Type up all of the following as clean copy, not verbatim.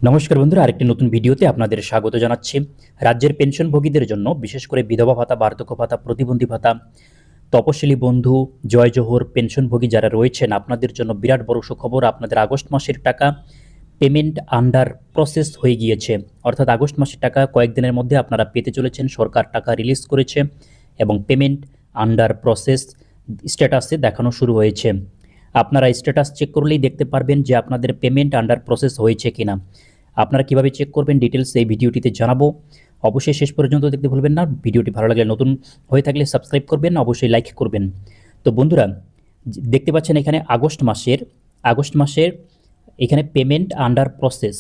নমস্কার বন্ধুরা, আরেকটি নতুন ভিডিওতে আপনাদের স্বাগত জানাচ্ছি। রাজ্যের পেনশনভোগীদের জন্য বিশেষ করে বিধবা ভাতা, বার্ধক্য ভাতা, প্রতিবন্ধী ভাতা, তপশিলি বন্ধু, জয় জোহর পেনশনভোগী যারা রয়েছেন, আপনাদের জন্য বিরাট বড় সুখবর। আপনাদের আগস্ট মাসের টাকা পেমেন্ট আন্ডার প্রসেস হয়ে গিয়েছে। অর্থাৎ আগস্ট মাসের টাকা কয়েকদিনের মধ্যে আপনারা পেতে চলেছেন। সরকার টাকা রিলিজ করেছে এবং পেমেন্ট আন্ডার প্রসেস স্ট্যাটাসে দেখানো শুরু হয়েছে। আপনারা স্ট্যাটাস চেক করলেই দেখতে পারবেন যে আপনাদের পেমেন্ট আন্ডার প্রসেস হয়েছে কিনা। আপনারা কিভাবে চেক করবেন ডিটেলস এই ভিডিওটিতে জানাবো। অবশ্যই শেষ পর্যন্ত দেখতে ভুলবেন না। ভিডিওটি ভালো লাগলে, নতুন হয়ে থাকলে সাবস্ক্রাইব করবেন, অবশ্যই লাইক করবেন। তো বন্ধুরা, দেখতে পাচ্ছেন এখানে আগস্ট মাসের এখানে পেমেন্ট আন্ডার প্রসেস,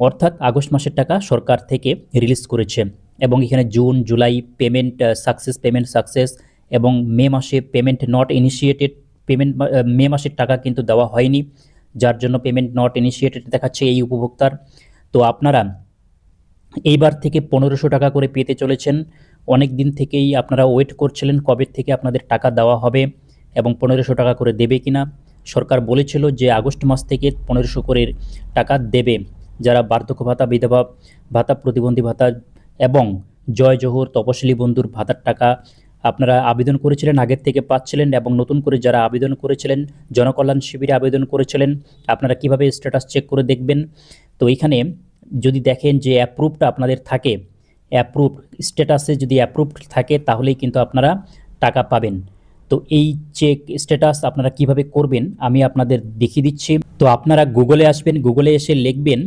অর্থাৎ আগস্ট মাসের টাকা সরকার থেকে রিলিজ করেছে এবং এখানে জুন জুলাই পেমেন্ট সাকসেস এবং মে মাসে পেমেন্ট নট ইনিশিয়েটেড। মে মাসের টাকা কিন্তু দেওয়া হয়নি, যার জন্য পেমেন্ট নট ইনিশিয়েটেড দেখাচ্ছে এই উপভোক্তার। তো আপনারা এইবার থেকে 1500 টাকা করে পেতে চলেছেন। অনেক দিন থেকেই আপনারা ওয়েট করছিলেন কবে থেকে আপনাদের টাকা দেওয়া হবে এবং 1500 টাকা করে দেবে কিনা। সরকার বলেছিল যে আগস্ট মাস থেকে 1500 করে টাকা দেবে। যারা বার্ধক্য ভাতা, বিধবা ভাতা, প্রতিবন্ধী ভাতা এবং জয় জোহর তপশিলি বন্ধুর ভাতার টাকা আপনারা আবেদন করেছিলেন, আগের থেকে পাচ্ছিলেন, এবং নতুন করে যারা আবেদন করেছিলেন, জনকল্যাণ শিবিরে আবেদন করেছিলেন, আপনারা কিভাবে স্ট্যাটাস চেক করে দেখবেন। তো এখানে যদি দেখেন যে অ্যাপ্রুভড আপনাদের থাকে, অ্যাপ্রুভড স্ট্যাটাসে যদি অ্যাপ্রুভড থাকে তাহলেই কিন্তু আপনারা টাকা পাবেন। তো এই চেক স্ট্যাটাস আপনারা কিভাবে করবেন আমি আপনাদের দেখিয়ে দিচ্ছি। তো আপনারা গুগলে আসবেন, গুগলে এসে লিখবেন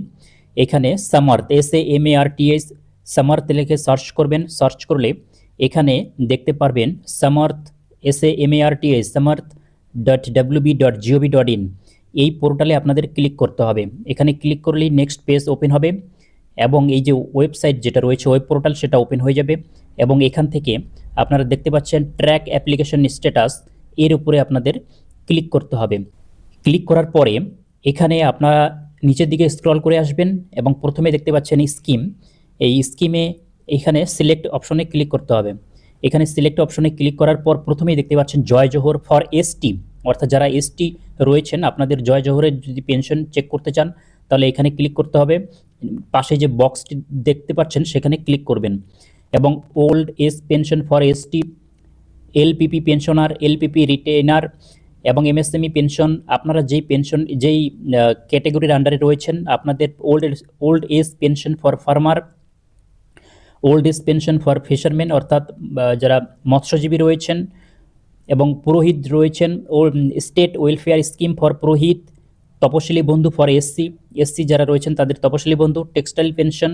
এখানে সামার্থ, SAMARTH, সামার্থ লিখে সার্চ করবেন। সার্চ করলে এখানে দেখতে পারবেন সামার্থ, samarth.wb.gov.in। এই পোর্টালে আপনাদের ক্লিক করতে হবে। এখানে ক্লিক করলেই নেক্সট পেজ ওপেন হবে এবং এই যে ওয়েবসাইট যেটা রয়েছে, ওয়েব পোর্টাল, সেটা ওপেন হয়ে যাবে এবং এখান থেকে আপনারা দেখতে পাচ্ছেন ট্র্যাক অ্যাপ্লিকেশন স্ট্যাটাস, এর উপরে আপনাদের ক্লিক করতে হবে। ক্লিক করার পরে এখানে আপনারা নিচের দিকে স্ক্রল করে আসবেন এবং প্রথমে দেখতে পাচ্ছেন স্কিম। এই স্কিমে এখানে সিলেক্ট অপশনে ক্লিক করতে হবে। এখানে সিলেক্ট অপশনে ক্লিক করার পর প্রথমেই দেখতে পাচ্ছেন জয় জোহর ফর এসটি, অর্থাৎ যারা এসটি রয়েছেন, আপনাদের জয় জোহরের যদি পেনশন চেক করতে চান তাহলে এখানে ক্লিক করতে হবে। পাশে যে বক্সটি দেখতে পাচ্ছেন সেখানে ক্লিক করবেন এবং old age pension for ST, LPP pensioner, LPP retainer এবং এমএসএমই পেনশন, আপনারা যেই ক্যাটেগরির আন্ডারে রয়েছেন, আপনাদের old age pension for farmer, old age pension for fisherman, অর্থাৎ যারা মৎস্যজীবী রয়েছেন, এবং পুরোহিত রয়েছেন, স্টেট ওয়েলফেয়ার স্কিম ফর পুরোহিত, তপশিলি বন্ধু ফর এসসি যারা রয়েছেন তাদের তপশিলি বন্ধু, টেক্সটাইল পেনশন,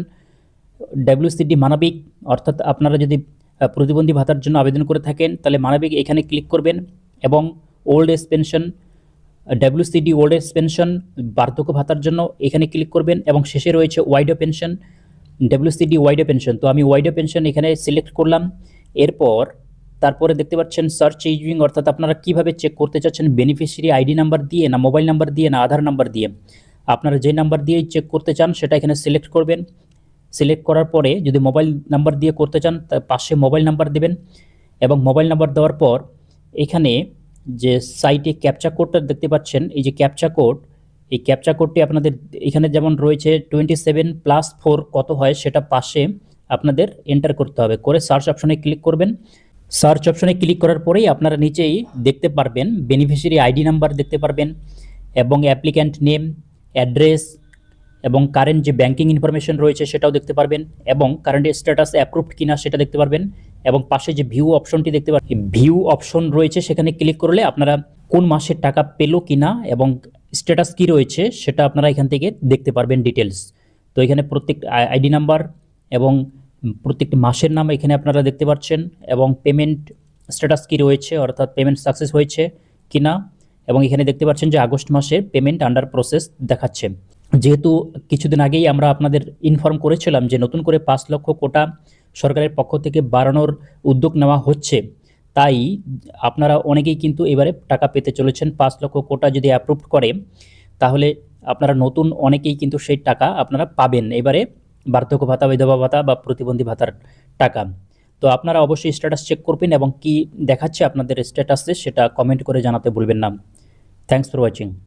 WCD মানবিক, অর্থাৎ আপনারা যদি প্রতিবন্ধী ভাতার জন্য আবেদন করে থাকেন তাহলে মানবিক এখানে ক্লিক করবেন এবং old age pension, WCD old age pension, বার্ধক্য ভাতার জন্য এখানে ক্লিক করবেন এবং শেষে রয়েছে widow pension, WCD widow pension. তো আমি ওয়াইডো পেনশন এখানে সিলেক্ট করলাম। এরপর তারপরে দেখতে পাচ্ছেন সার্চ ইউজিং, অর্থাৎ আপনারা কিভাবে চেক করতে চাচ্ছেন, বেনিফিশিয়ারি আইডি নাম্বার দিয়ে, না মোবাইল নাম্বার দিয়ে, না আধার নাম্বার দিয়ে। আপনারা যে নাম্বার দিয়েই চেক করতে চান সেটা এখানে সিলেক্ট করবেন। সিলেক্ট করার পরে যদি মোবাইল নাম্বার দিয়ে করতে চান তার পাশে মোবাইল নাম্বার দেবেন এবং মোবাইল নাম্বার দেওয়ার পর এখানে যে সাইটে ক্যাপচা কোডটা দেখতে পাচ্ছেন, এই যে ক্যাপচা কোড, এই ক্যাপচা কোডটি আপনাদের এখানে যেমন রয়েছে 27+4 কত হয় সেটা পাশে আপনাদের এন্টার করতে হবে। করে সার্চ অপশনে ক্লিক করবেন। সার্চ অপশনে ক্লিক করার পরেই আপনারা নিচেই দেখতে পারবেন বেনিফিশিয়ারি আইডি নাম্বার দেখতে পারবেন এবং অ্যাপ্লিক্যান্ট নেম, অ্যাড্রেস এবং কারেন্ট যে ব্যাংকিং ইনফরমেশন রয়েছে সেটাও দেখতে পারবেন এবং কারেন্ট স্ট্যাটাস অ্যাপ্রুভড কিনা সেটা দেখতে পারবেন এবং পাশে যে ভিউ অপশনটি দেখতে পারবেন, ভিউ অপশন রয়েছে, সেখানে ক্লিক করলে আপনারা কোন মাসের টাকা পেলো কিনা এবং স্ট্যাটাস কি রয়েছে সেটা আপনারা এখান থেকে দেখতে পারবেন ডিটেলস। তো এখানে প্রত্যেক আইডি নাম্বার এবং প্রত্যেকটি মাসের নাম এখানে আপনারা দেখতে পাচ্ছেন এবং পেমেন্ট স্ট্যাটাস কি রয়েছে, অর্থাৎ পেমেন্ট সাকসেস হয়েছে কিনা, এবং এখানে দেখতে পাচ্ছেন যে আগস্ট মাসে পেমেন্ট আন্ডার প্রসেস দেখাচ্ছে। যেহেতু কিছুদিন আগেই আমরা আপনাদের ইনফর্ম করেছিলাম যে নতুন করে 5 লক্ষ কোটা সরকারের পক্ষ থেকে বাড়ানোর উদ্যোগ নেওয়া হচ্ছে, তাই আপনারা অনেকেই কিন্তু এবারে টাকা পেতে চলেছেন। 5 লক্ষ কোটা যদি অ্যাপ্রুভ করে তাহলে আপনারা নতুন অনেকেই কিন্তু সেই টাকা আপনারা পাবেন এবারে, বার্ধক্য ভাতা, বিধবা ভাতা বা প্রতিবন্ধী ভাতার টাকা। তো আপনারা অবশ্যই স্ট্যাটাস চেক করবেন এবং কি দেখাচ্ছে আপনাদের স্ট্যাটাসে সেটা কমেন্ট করে জানাতে ভুলবেন না। Thanks for watching.